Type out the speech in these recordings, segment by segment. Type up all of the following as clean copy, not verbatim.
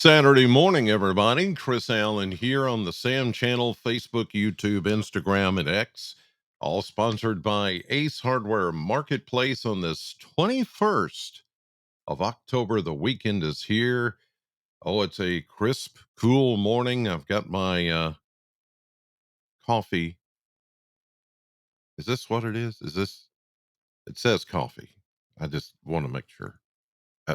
Saturday morning, everybody. Chris Allen here on the Sam Channel, Facebook, YouTube, Instagram, and X. All sponsored by Ace Hardware Marketplace on this 21st of October. The weekend is here. Oh, it's a crisp, cool morning. I've got my coffee. Is this what it is? Is this? It says coffee. I just want to make sure. Uh,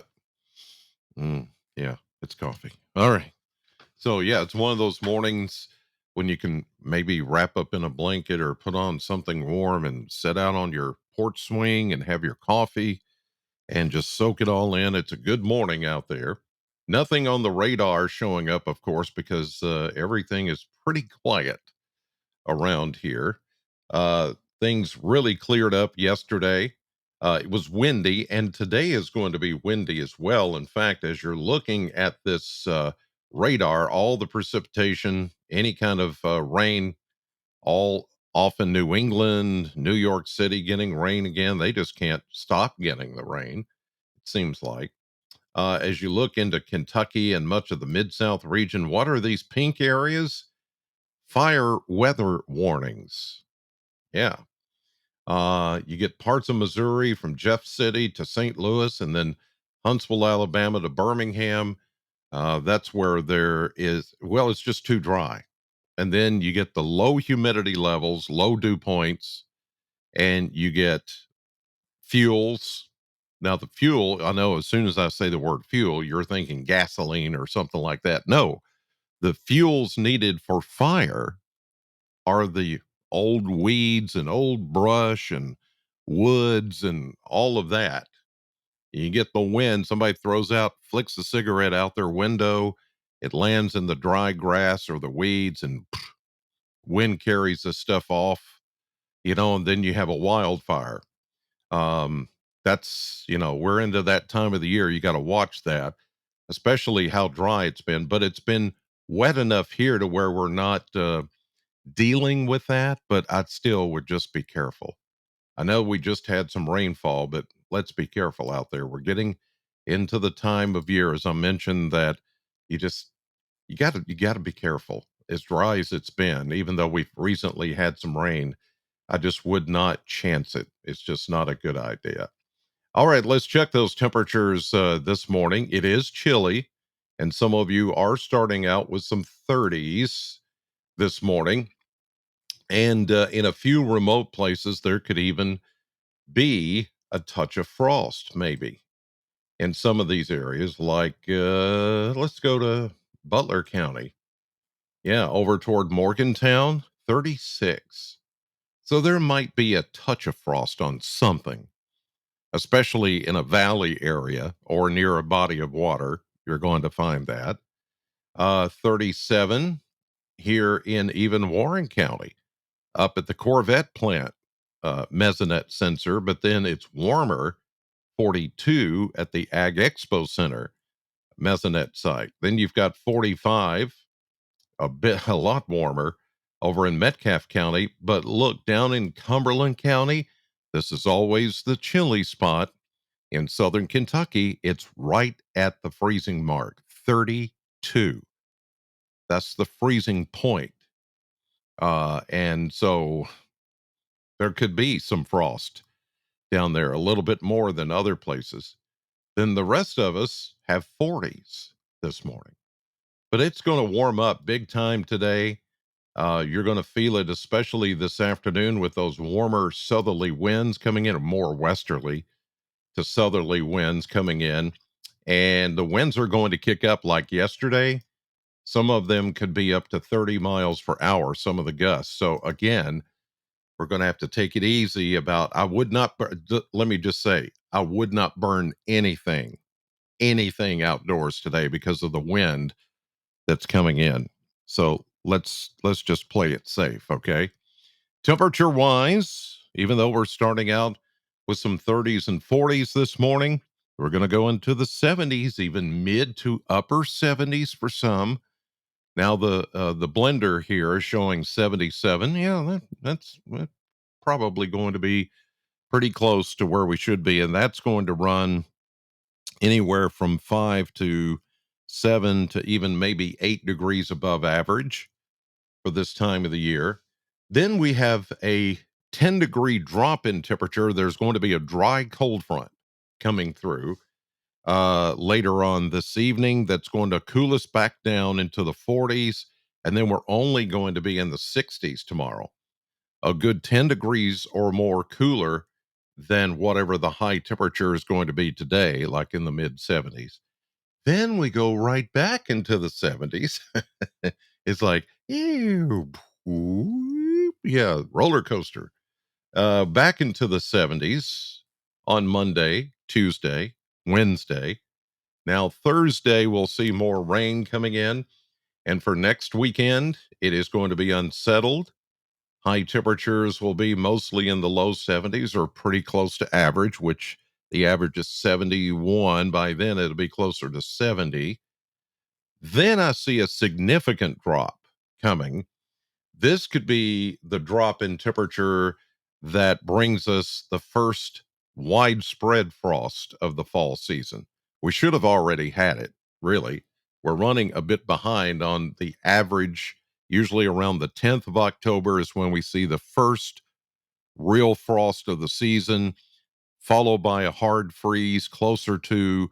yeah, it's coffee. All right. So yeah, it's one of those mornings when you can maybe wrap up in a blanket or put on something warm and sit out on your porch swing and have your coffee and just soak it all in. It's a good morning out there. Nothing on the radar showing up, of course, because everything is pretty quiet around here. Uh, Things really cleared up yesterday. It was windy, and today is going to be windy as well. In fact, as you're looking at this radar, all the precipitation, any kind of rain, all off in New England, New York City getting rain again. They just can't stop getting the rain, it seems like. As you look into Kentucky and much of the Mid South region, what are these pink areas? Fire weather warnings. Yeah. You get parts of Missouri from Jeff City to St. Louis and then Huntsville, Alabama to Birmingham. That's where there is, well, it's just too dry. And then you get the low humidity levels, low dew points, and you get fuels. Now, the fuel, I know as soon as I say the word fuel, you're thinking gasoline or something like that. No, the fuels needed for fire are the old weeds and old brush and woods and all of that. You get the wind, somebody throws out, flicks a cigarette out their window, it lands in the dry grass or the weeds, and wind carries the stuff off, and then you have a wildfire. Um, we're into that time of the year. You got to watch that, especially how dry it's been, but it's been wet enough here to where we're not dealing with that, but I still would just be careful. I know we just had some rainfall, but let's be careful out there. We're getting into the time of year, as I mentioned, that you just you got to be careful. As dry as it's been, even though we've recently had some rain, I just would not chance it. It's just not a good idea. All right, let's check those temperatures this morning. It is chilly, and some of you are starting out with some 30s this morning. And in a few remote places, there could even be a touch of frost, maybe in some of these areas. Like, let's go to Butler County. Yeah, over toward Morgantown, 36. So there might be a touch of frost on something, especially in a valley area or near a body of water. You're going to find that. 37 here in even Warren County, up at the Corvette plant, mesonet sensor, but then it's warmer, 42 at the Ag Expo Center mesonet site. Then you've got 45, a lot warmer over in Metcalfe County. But look, down in Cumberland County, this is always the chilly spot. In southern Kentucky, it's right at the freezing mark, 32. That's the freezing point. And so there could be some frost down there, a little bit more than other places. Then the rest of us have 40s this morning. But it's going to warm up big time today. You're going to feel it, especially this afternoon, with those warmer southerly winds coming in, or more westerly to southerly winds coming in. And the winds are going to kick up like yesterday. Some of them could be up to 30 miles per hour, some of the gusts. So, again, we're going to have to take it easy about. I would not, let me just say, I would not burn anything outdoors today because of the wind that's coming in. So let's just play it safe, okay? Temperature wise, even though we're starting out with some 30s and 40s this morning, we're going to go into the 70s, even mid to upper 70s for some. Now the blender here is showing 77. Yeah, that's probably going to be pretty close to where we should be, and that's going to run anywhere from 5 to 7 to even maybe 8 degrees above average for this time of the year. Then we have a 10-degree drop in temperature. There's going to be a dry cold front coming through later on this evening that's going to cool us back down into the 40s. And then we're only going to be in the 60s tomorrow, a good 10 degrees or more cooler than whatever the high temperature is going to be today, like in the mid 70s. Then we go right back into the 70s. It's like, ew, yeah, roller coaster. Back into the 70s on Monday, Tuesday, Wednesday. Now, Thursday, we'll see more rain coming in. And for next weekend, it is going to be unsettled. High temperatures will be mostly in the low 70s or pretty close to average, which the average is 71. By then, it'll be closer to 70. Then I see a significant drop coming. This could be the drop in temperature that brings us the first widespread frost of the fall season. We should have already had it, really. We're running a bit behind on the average. Usually around the 10th of October is when we see the first real frost of the season, followed by a hard freeze closer to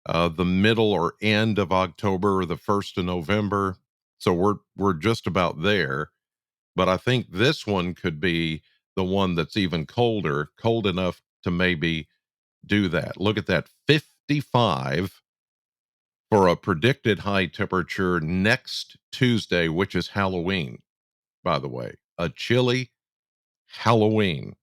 the middle or end of October or the 1st of November. So we're just about there. But I think this one could be the one that's even colder, cold enough to maybe do that. Look at that, 55 for a predicted high temperature next Tuesday, which is Halloween, by the way. A chilly Halloween.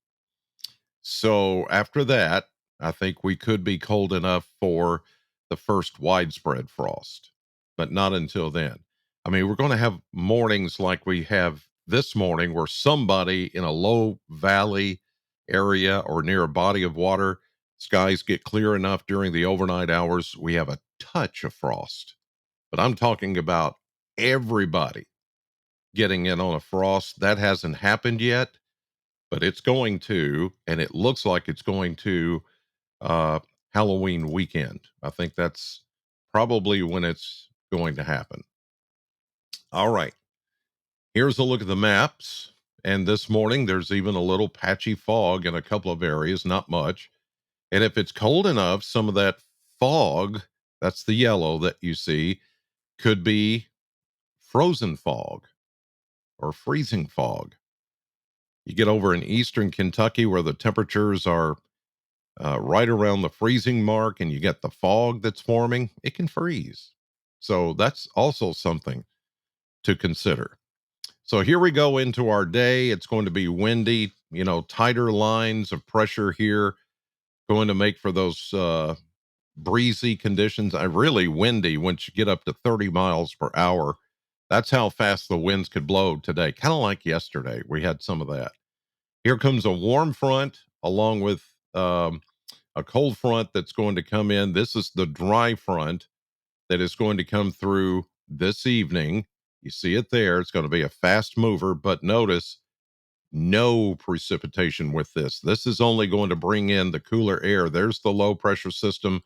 So after that, I think we could be cold enough for the first widespread frost, but not until then. I mean, we're going to have mornings like we have this morning where somebody in a low valley area or near a body of water, skies get clear enough during the overnight hours, we have a touch of frost. But I'm talking about everybody getting in on a frost. That hasn't happened yet, but it's going to, and it looks like it's going to uh, Halloween weekend. I think that's probably when it's going to happen. All right, here's a look at the maps. And this morning, there's even a little patchy fog in a couple of areas, not much. And if it's cold enough, some of that fog, that's the yellow that you see, could be frozen fog or freezing fog. You get over in eastern Kentucky where the temperatures are right around the freezing mark and you get the fog that's forming, it can freeze. So that's also something to consider. So here we go into our day. It's going to be windy, tighter lines of pressure here, going to make for those breezy conditions. I really windy once you get up to 30 miles per hour. That's how fast the winds could blow today, kind of like yesterday. We had some of that. Here comes a warm front along with a cold front that's going to come in. This is the dry front that is going to come through this evening. You see it there. It's going to be a fast mover, but notice no precipitation with this. This is only going to bring in the cooler air. There's the low pressure system.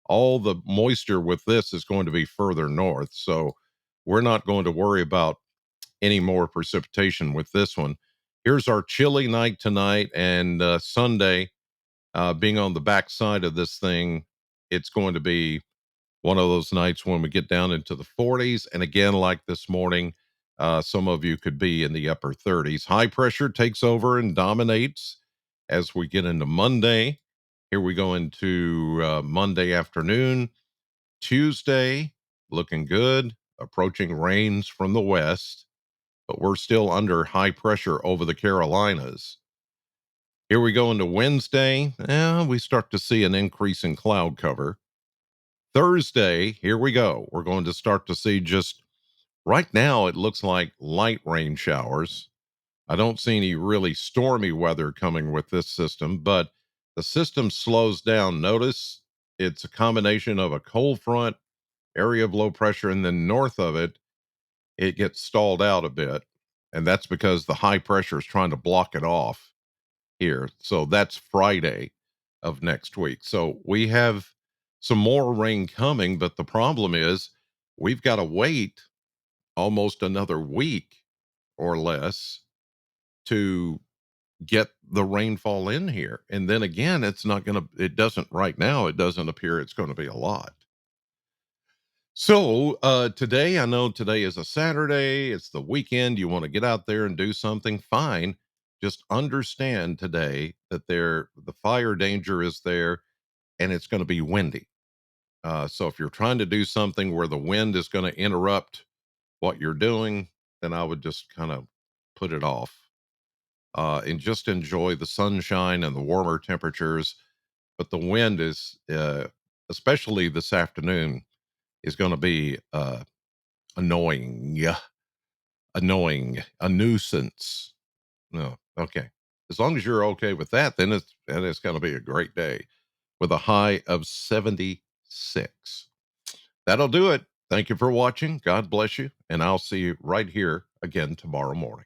All the moisture with this is going to be further north. So we're not going to worry about any more precipitation with this one. Here's our chilly night tonight and Sunday being on the backside of this thing, it's going to be one of those nights when we get down into the 40s. And again, like this morning, some of you could be in the upper 30s. High pressure takes over and dominates as we get into Monday. Here we go into Monday afternoon. Tuesday, looking good, approaching rains from the west, but we're still under high pressure over the Carolinas. Here we go into Wednesday. We start to see an increase in cloud cover. Thursday, here we go. We're going to start to see just right now, it looks like light rain showers. I don't see any really stormy weather coming with this system, but the system slows down. Notice it's a combination of a cold front, area of low pressure, and then north of it, it gets stalled out a bit. And that's because the high pressure is trying to block it off here. So that's Friday of next week. So we have some more rain coming, but the problem is we've got to wait almost another week or less to get the rainfall in here. And then again, it's not going to, it doesn't right now, it doesn't appear it's going to be a lot. So, today, I know today is a Saturday, it's the weekend, you want to get out there and do something, fine. Just understand today that the fire danger is there and it's going to be windy. So if you're trying to do something where the wind is going to interrupt what you're doing, then I would just kind of put it off, and just enjoy the sunshine and the warmer temperatures. But the wind is, especially this afternoon, is going to be annoying, yeah, annoying, a nuisance. No, okay. As long as you're okay with that, then it's going to be a great day with a high of 76. That'll do it. Thank you for watching. God bless you. And I'll see you right here again tomorrow morning.